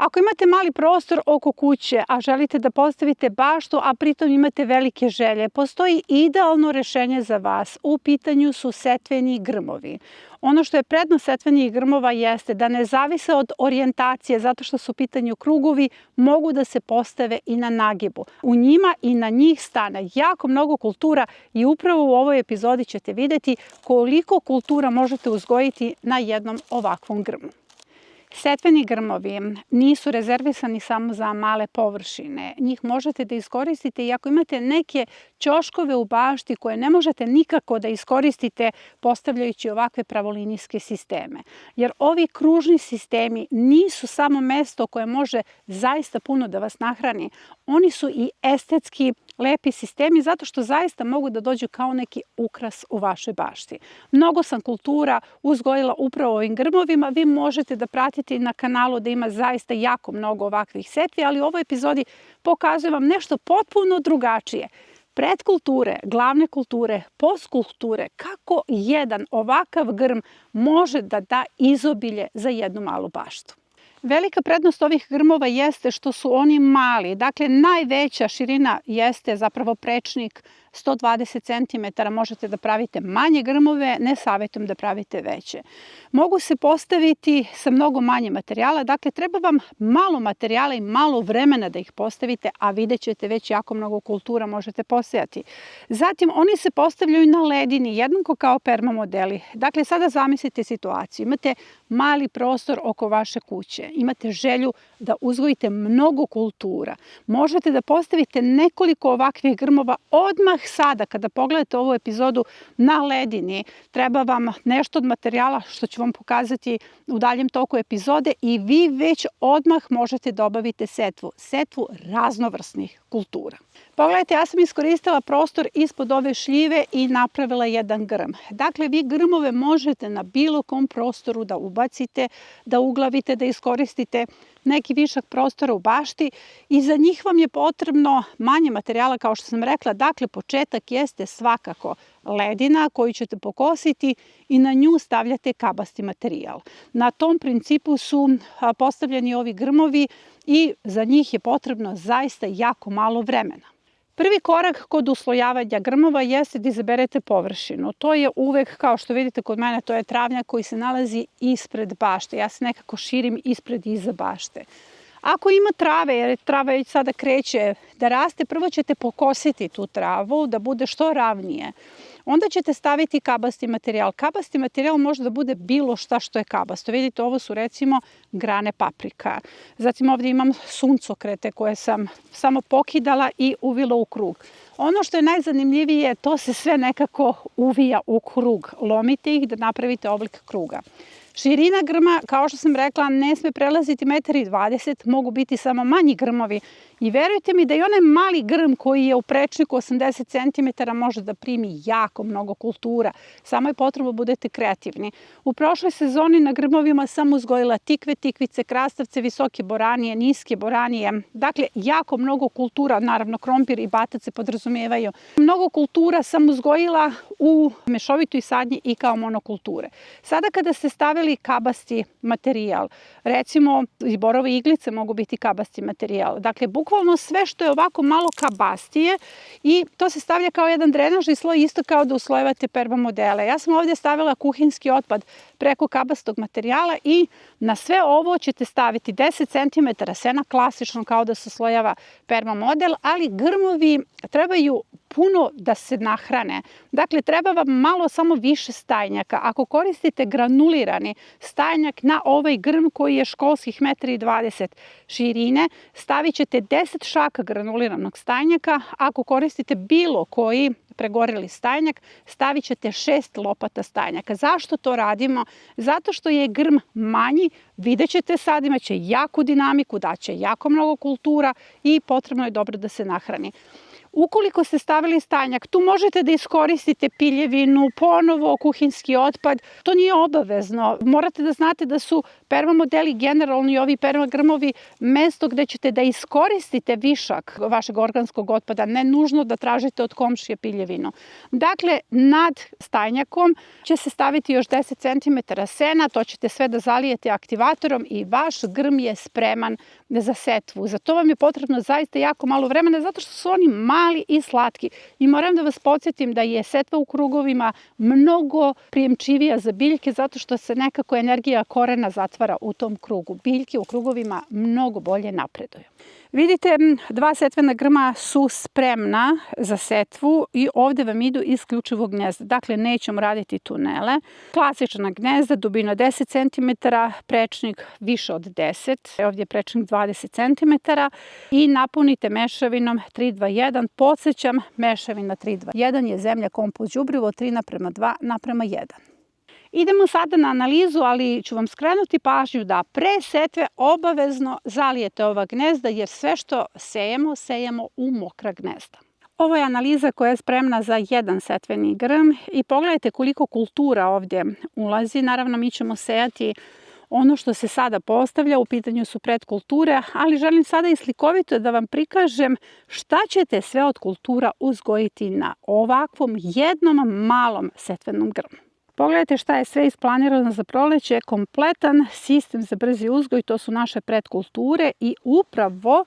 Ako imate mali prostor oko kuće, a želite da postavite baštu, a pritom imate velike želje, postoji idealno rešenje za vas. U pitanju su setveni grmovi. Ono što je prednost setvenih grmova jeste da ne zavise od orijentacije, zato što su u pitanju krugovi, mogu da se postave i na nagibu. U njima i na njih stane jako mnogo kultura i upravo u ovoj epizodi ćete videti koliko kultura možete uzgojiti na jednom ovakvom grmu. Setveni grmovi nisu rezervisani samo za male površine. Njih možete da iskoristite i ako imate neke ćoškove u bašti koje ne možete nikako da iskoristite postavljajući ovakve pravolinijske sisteme. Jer ovi kružni sistemi nisu samo mesto koje može zaista puno da vas nahrani. Oni su i estetski lepi sistemi zato što zaista mogu da dođu kao neki ukras u vašoj bašti. Mnogo sam kultura uzgojila upravo ovim grmovima. Vi možete da pratite na kanalu da ima zaista jako mnogo ovakvih setvi, ali u ovoj epizodi pokazujem vam nešto potpuno drugačije. Predkulture, glavne kulture, postkulture, kako jedan ovakav grm može da da izobilje za jednu malu baštu. Velika prednost ovih grmova jeste što su oni mali. Dakle, najveća širina jeste zapravo prečnik 120 cm. Možete da pravite manje grmove, ne savjetujem da pravite veće. Mogu se postaviti sa mnogo manje materijala. Dakle, treba vam malo materijala i malo vremena da ih postavite, a vidjet ćete već jako mnogo kultura možete posejati. Zatim, oni se postavljaju na ledini, jednako kao permamodeli. Dakle, sada zamislite situaciju. Imate mali prostor oko vaše kuće. Imate želju da uzgojite mnogo kultura. Možete da postavite nekoliko ovakvih grmova odmah sada kada pogledate ovu epizodu na ledini. Treba vam nešto od materijala što ću vam pokazati u daljem toku epizode i vi već odmah možete da obavite setvu raznovrsnih kultura. Pogledajte, ja sam iskoristila prostor ispod ove šljive i napravila jedan grm. Dakle, vi grmove možete na bilo kom prostoru da ubacite, da uglavite, da iskoristite neki višak prostora u bašti i za njih vam je potrebno manje materijala, kao što sam rekla. Dakle, početak jeste svakako ledina koju ćete pokositi i na nju stavljate kabasti materijal. Na tom principu su postavljeni ovi grmovi i za njih je potrebno zaista jako malo vremena. Prvi korak kod uslojavanja grmova jeste da izaberete površinu. To je uvek, kao što vidite kod mene, to je travnjak koji se nalazi ispred bašte. Ja se nekako širim ispred i iza bašte. Ako ima trave, jer trava već sada kreće da raste, prvo ćete pokositi tu travu da bude što ravnije. Onda ćete staviti kabasti materijal. Kabasti materijal može da bude bilo šta što je kabasto. Vidite, ovo su recimo grane paprika. Zatim ovdje imam suncokrete koje sam samo pokidala i uvila u krug. Ono što je najzanimljivije, to se sve nekako uvija u krug. Lomite ih da napravite oblik kruga. Širina grma, kao što sam rekla, ne sme prelaziti 1,20 m, mogu biti samo manji grmovi. I verujte mi da i onaj mali grm koji je u prečniku 80 cm može da primi jako mnogo kultura. Samo je potrebno budete kreativni. U prošloj sezoni na grmovima sam uzgojila tikve, tikvice, krastavce, visoke boranije, niske boranije. Dakle, jako mnogo kultura, naravno krompir i batac se podrazumijevaju. Mnogo kultura sam uzgojila u mešovitoj sadnji i kao monokulture. Sada kada ste stavili kabasti materijal, recimo i borove iglice mogu biti kabasti materijal. Dakle, bukvalno sve što je ovako malo kabastije i to se stavlja kao jedan drenažni sloj, isto kao da uslojevate permamodele. Ja sam ovdje stavila kuhinski otpad preko kabastog materijala i na sve ovo ćete staviti 10 cm sena, klasično kao da se uslojava permamodel, ali grmovi trebaju puno da se nahrane. Dakle, treba vam malo samo više stajnjaka. Ako koristite granulirani stajnjak na ovaj grm koji je školskih 1,20 m širine, stavit ćete 10 šaka granuliranog stajnjaka. Ako koristite bilo koji pregoreli stajnjak, stavit ćete 6 lopata stajnjaka. Zašto to radimo? Zato što je grm manji, vidjet ćete sad, imaće jaku dinamiku, daće jako mnogo kultura i potrebno je dobro da se nahrani. Ukoliko ste stavili stajnjak, tu možete da iskoristite piljevinu, ponovo kuhinski otpad. To nije obavezno. Morate da znate da su permamodeli, generalno i ovi permagrmovi, mesto gde ćete da iskoristite višak vašeg organskog otpada, ne nužno da tražite od komšije piljevinu. Dakle, nad stajnjakom će se staviti još 10 cm sena, to ćete sve da zalijete aktivatorom i vaš grm je spreman za setvu. Za to vam je potrebno zaista jako malo vremena, zato što su oni mali i slatki. I moram da vas podsjetim da je setva u krugovima mnogo prijemčivija za biljke, zato što se nekako energija korena zatvara u tom krugu. Biljke u krugovima mnogo bolje napreduju. Vidite, 2 setvena grma su spremna za setvu i ovde vam idu isključivo gnezda. Dakle, nećemo raditi tunele. Klasična gnezda, dubina 10 cm, prečnik više od 10, ovdje je prečnik 20 cm i napunite mešavinom 3:2:1. Podsećam, mešavina 3:2:1 je zemlja, kompost, đubrivo 3:2:1. Idemo sada na analizu, ali ću vam skrenuti pažnju da pre setve obavezno zalijete ova gnezda, jer sve što sejemo u mokra gnezda. Ovo je analiza koja je spremna za 1 setveni grm i pogledajte koliko kultura ovdje ulazi. Naravno, mi ćemo sejati ono što se sada postavlja, u pitanju su predkulture, ali želim sada i slikovito da vam prikažem šta ćete sve od kultura uzgojiti na ovakvom jednom malom setvenom grmu. Pogledajte šta je sve isplanirano za proleće, kompletan sistem za brzi uzgoj, to su naše predkulture i upravo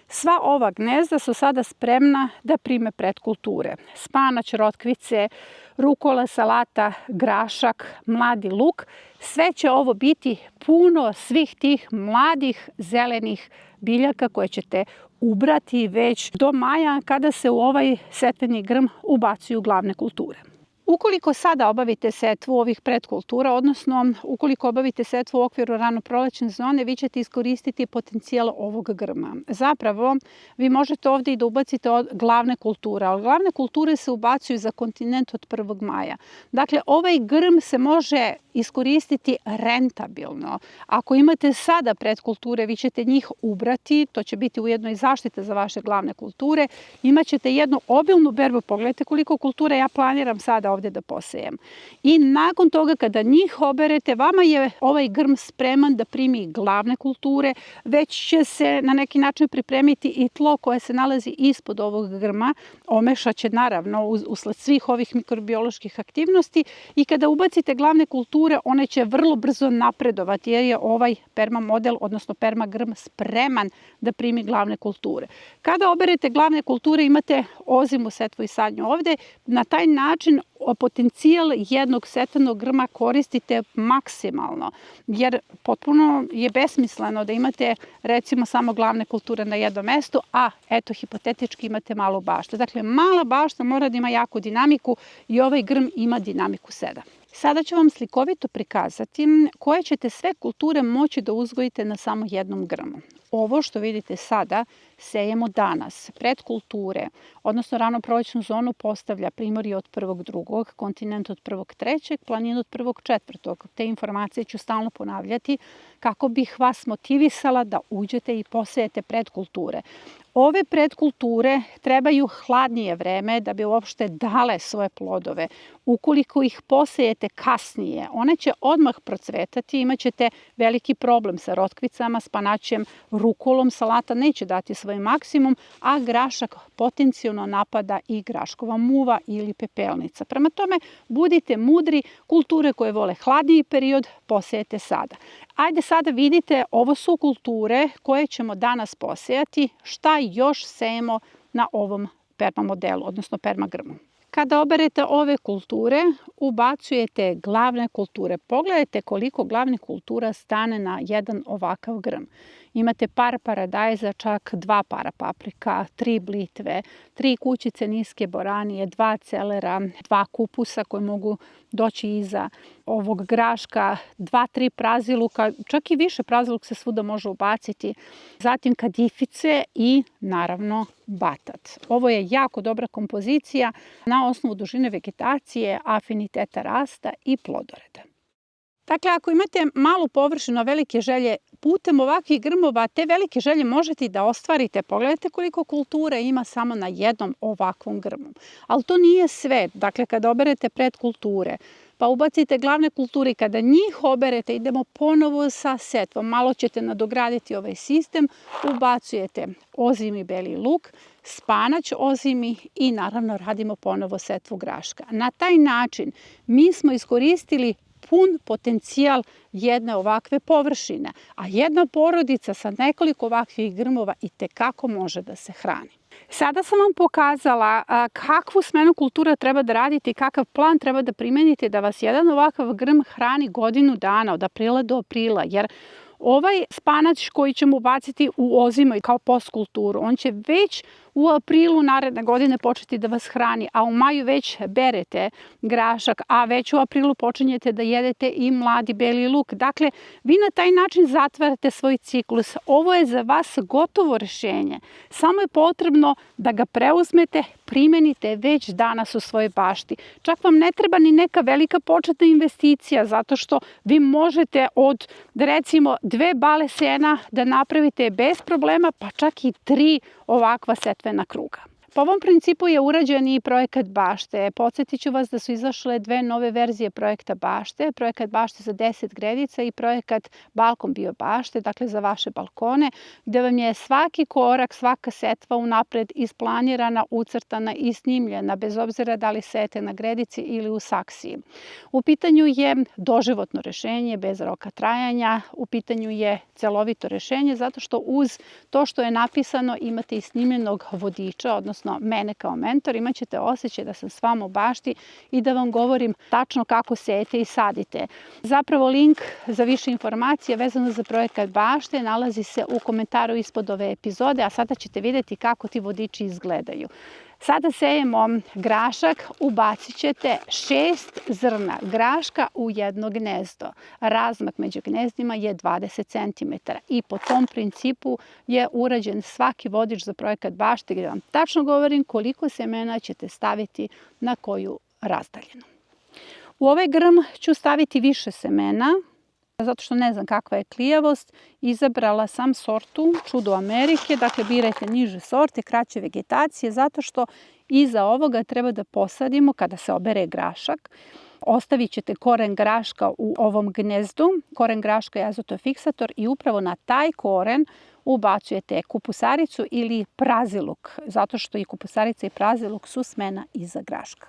sva ova gnezda su sada spremna da prime predkulture. Spanać, rotkvice, rukola, salata, grašak, mladi luk, sve će ovo biti puno svih tih mladih zelenih biljaka koje ćete ubrati već do maja kada se u ovaj setveni grm ubacuju glavne kulture. Ukoliko sada obavite setvu ovih predkultura, odnosno ukoliko obavite setvu u okviru ranoprolećne zone, vi ćete iskoristiti potencijal ovog grma. Zapravo, vi možete ovdje i da ubacite glavne kulture, ali glavne kulture se ubacuju za kontinent od 1. maja. Dakle, ovaj grm se može iskoristiti rentabilno. Ako imate sada predkulture, vi ćete njih ubrati, to će biti ujedno i zaštita za vaše glavne kulture. Imaćete jednu obilnu berbu, pogledajte koliko kultura ja planiram sada ovdje da posejem. I nakon toga kada njih oberete, vama je ovaj grm spreman da primi glavne kulture, već će se na neki način pripremiti i tlo koje se nalazi ispod ovog grma, omešat će naravno usled svih ovih mikrobioloških aktivnosti i kada ubacite glavne kulture, one će vrlo brzo napredovati jer je ovaj permamodel, odnosno permagrm spreman da primi glavne kulture. Kada oberete glavne kulture imate ozimu, setvu i sadnju ovde, na taj način potencijal jednog setvenog grma koristite maksimalno, jer potpuno je besmisleno da imate recimo samo glavne kulture na jednom mestu, a eto hipotetički imate malu baštu. Dakle, mala bašta mora da ima jaku dinamiku i ovaj grm ima dinamiku 7. Sada ću vam slikovito prikazati koje ćete sve kulture moći da uzgojite na samo jednom grmu. Ovo što vidite sada sejemo danas. Predkulture, odnosno ranoprolećnu zonu postavlja primorje od 1.2., kontinent od 1.3., planinu od 1.4. Te informacije ću stalno ponavljati kako bih vas motivisala da uđete i posejete predkulture. Ove predkulture trebaju hladnije vreme da bi uopšte dale svoje plodove. Ukoliko ih posejete kasnije, one će odmah procvetati, imat ćete veliki problem sa rotkvicama, spanaćem, rukolom, salata neće dati svoj maksimum, a grašak potencijalno napada i graškova muva ili pepelnica. Prema tome, budite mudri, kulture koje vole hladniji period posejete sada. Ajde sada vidite, ovo su kulture koje ćemo danas posejati, šta još sejemo na ovom permamodelu, odnosno permagrmu. Kada oberete ove kulture, ubacujete glavne kulture. Pogledajte koliko glavnih kultura stane na jedan ovakav grm. Imate par paradajza, čak 2 para paprika, 3 blitve, 3 kućice niske boranije, 2 celera, 2 kupusa koji mogu doći iza ovog graška, 2-3 praziluka, čak i više praziluk se svuda može ubaciti. Zatim kadifice i naravno batat. Ovo je jako dobra kompozicija na osnovu dužine vegetacije, afiniteta rasta i plodoreda. Dakle, ako imate malu površinu, a velike želje, putem ovakvih grmova te velike želje možete i da ostvarite. Pogledajte koliko kulture ima samo na jednom ovakvom grmu. Ali to nije sve. Dakle, kada oberete predkulture, pa ubacite glavne kulture i kada njih oberete, idemo ponovo sa setvom. Malo ćete nadograditi ovaj sistem, ubacujete ozimi beli luk, spanać ozimi i naravno radimo ponovo setvu graška. Na taj način mi smo iskoristili pun potencijal jedne ovakve površine, a jedna porodica sa nekoliko ovakvih grmova itekako može da se hrani. Sada sam vam pokazala kakvu smenu kultura treba da radite i kakav plan treba da primenite da vas jedan ovakav grm hrani godinu dana, od aprila do aprila, jer ovaj spanać koji ćemo ubaciti u ozimoj kao postkulturu, on će već u aprilu naredne godine početi da vas hrani, a u maju već berete grašak, a već u aprilu počinjete da jedete i mladi beli luk. Dakle, vi na taj način zatvarate svoj ciklus. Ovo je za vas gotovo rešenje. Samo je potrebno da ga preuzmete, primenite već danas u svojoj bašti. Čak vam ne treba ni neka velika početna investicija, zato što vi možete od, recimo, 2 bale sena da napravite bez problema, pa čak i 3 ovakva setvena kruga. Po ovom principu je urađen i projekat bašte. Podsjetit ću vas da su izašle 2 nove verzije projekta bašte. Projekat bašte za 10 gredica i projekat balkon bio bašte, dakle za vaše balkone, gde vam je svaki korak, svaka setva unapred isplanirana, ucrtana i snimljena, bez obzira da li sete na gredici ili u saksiji. U pitanju je doživotno rešenje bez roka trajanja, u pitanju je celovito rešenje, zato što uz to što je napisano imate i snimljenog vodiča, odnosno mene kao mentor, imat ćete osjećaj da sam s vama u bašti i da vam govorim tačno kako sejete i sadite. Zapravo link za više informacije vezano za projekat bašte nalazi se u komentaru ispod ove epizode, a sada ćete vidjeti kako ti vodiči izgledaju. Sada sejemo grašak, ubacit ćete 6 zrna graška u jedno gnezdo. Razmak među gnezdima je 20 cm i po tom principu je urađen svaki vodič za projekat bašte, gdje vam tačno govorim koliko semena ćete staviti na koju razdaljinu. U ovaj grm ću staviti više semena, zato što ne znam kakva je klijavost. Izabrala sam sortu Čudo Amerike, dakle birajte niže sorte, kraće vegetacije, zato što iza ovoga treba da posadimo kada se obere grašak. Ostavit ćete koren graška u ovom gnezdu, koren graška je azotofiksator i upravo na taj koren ubacujete kupusaricu ili praziluk, zato što i kupusarica i praziluk su smena iza graška.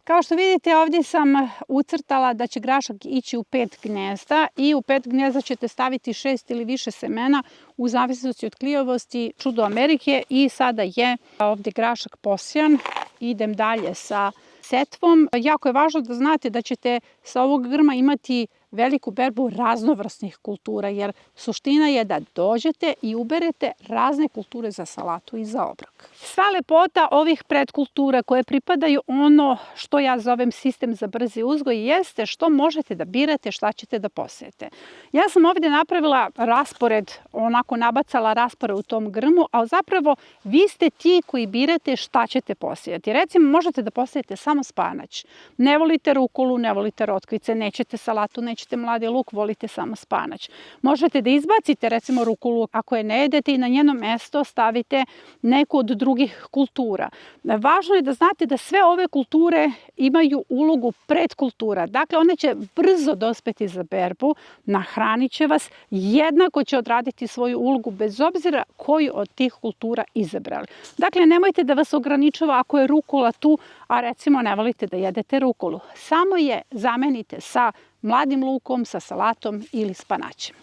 Kao što vidite, ovdje sam ucrtala da će grašak ići u 5 gnezda i u 5 gnezda ćete staviti 6 ili više semena u zavisnosti od klijavosti Čudo Amerike i sada je ovdje grašak posijan. Idem dalje sa setvom. Jako je važno da znate da ćete sa ovog grma imati veliku berbu raznovrsnih kultura, jer suština je da dođete i uberete razne kulture za salatu i za obrok. Sva lepota ovih predkultura koje pripadaju ono što ja zovem sistem za brzi uzgoj jeste što možete da birate šta ćete da posejete. Ja sam ovdje napravila raspored, onako nabacala raspored u tom grmu, a zapravo vi ste ti koji birate šta ćete posejati. Recimo, možete da posejete samo spanać. Ne volite rukulu, ne volite rotkvice, nećete salatu, nećete mladi luk, volite samo spanać. Možete da izbacite recimo rukulu ako je ne jedete i na njeno mesto stavite neku od drugih kultura. Važno je da znate da sve ove kulture imaju ulogu predkultura. Dakle, one će brzo dospeti za berbu, nahranit će vas, jednako će odraditi svoju ulogu bez obzira koju od tih kultura izabrali. Dakle, nemojte da vas ograničava ako je rukula tu, a recimo ne volite da jedete rukulu. Samo je zamenite sa mladim lukom, sa salatom ili spanaćem.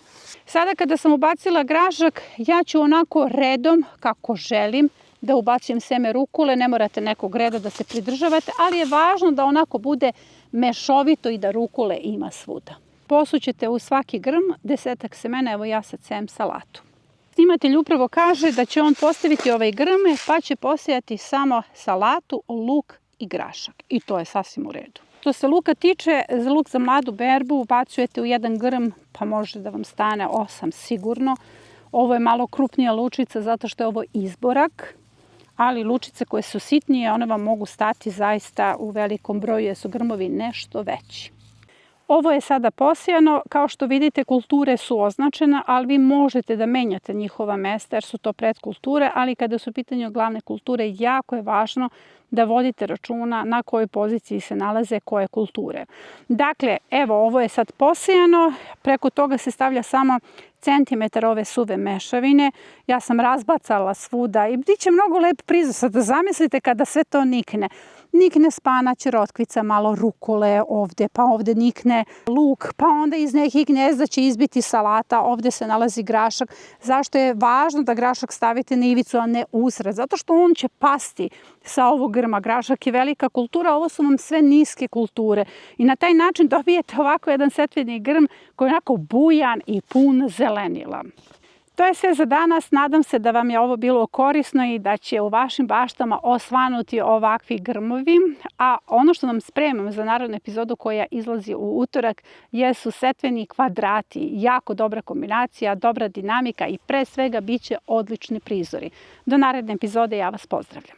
Sada kada sam ubacila grašak, ja ću onako redom kako želim da ubacujem seme rukule. Ne morate nekog reda da se pridržavate, ali je važno da onako bude mešovito i da rukule ima svuda. Posućete u svaki grm 10 semena, evo ja sad sejem salatu. Snimatelj upravo kaže da će on postaviti ovaj grme pa će posejati samo salatu, luk i grašak. I to je sasvim u redu. Što se luka tiče, za luk za mladu berbu ubacujete u jedan grm, pa može da vam stane 8 sigurno. Ovo je malo krupnija lučica zato što je ovo izborak, ali lučice koje su sitnije, one vam mogu stati zaista u velikom broju jer su grmovi nešto veći. Ovo je sada posijano, kao što vidite kulture su označene, ali vi možete da menjate njihova mesta jer su to predkulture, ali kada su u pitanju glavne kulture, jako je važno da vodite računa na kojoj poziciji se nalaze koje kulture. Dakle, evo, ovo je sad posijano, preko toga se stavlja samo centimetar ove suve mešavine. Ja sam razbacala svuda i bit će mnogo lep prizor. Sad zamislite kada sve to nikne. Nikne spanać, rotkvica, malo rukole ovde, pa ovde nikne luk, pa onda iz nekih gnezda će izbiti salata, ovde se nalazi grašak. Zašto je važno da grašak stavite na ivicu, a ne usred? Zato što on će pasti sa ovog grma. Grašak je velika kultura, ovo su vam sve niske kulture. I na taj način dobijete ovako jedan setveni grm koji je onako bujan i pun zelenila. To je sve za danas. Nadam se da vam je ovo bilo korisno i da će u vašim baštama osvanuti ovakvi grmovi. A ono što vam spremam za narednu epizodu koja izlazi u utorak jesu setveni kvadrati. Jako dobra kombinacija, dobra dinamika i pre svega bit će odlični prizori. Do naredne epizode ja vas pozdravljam.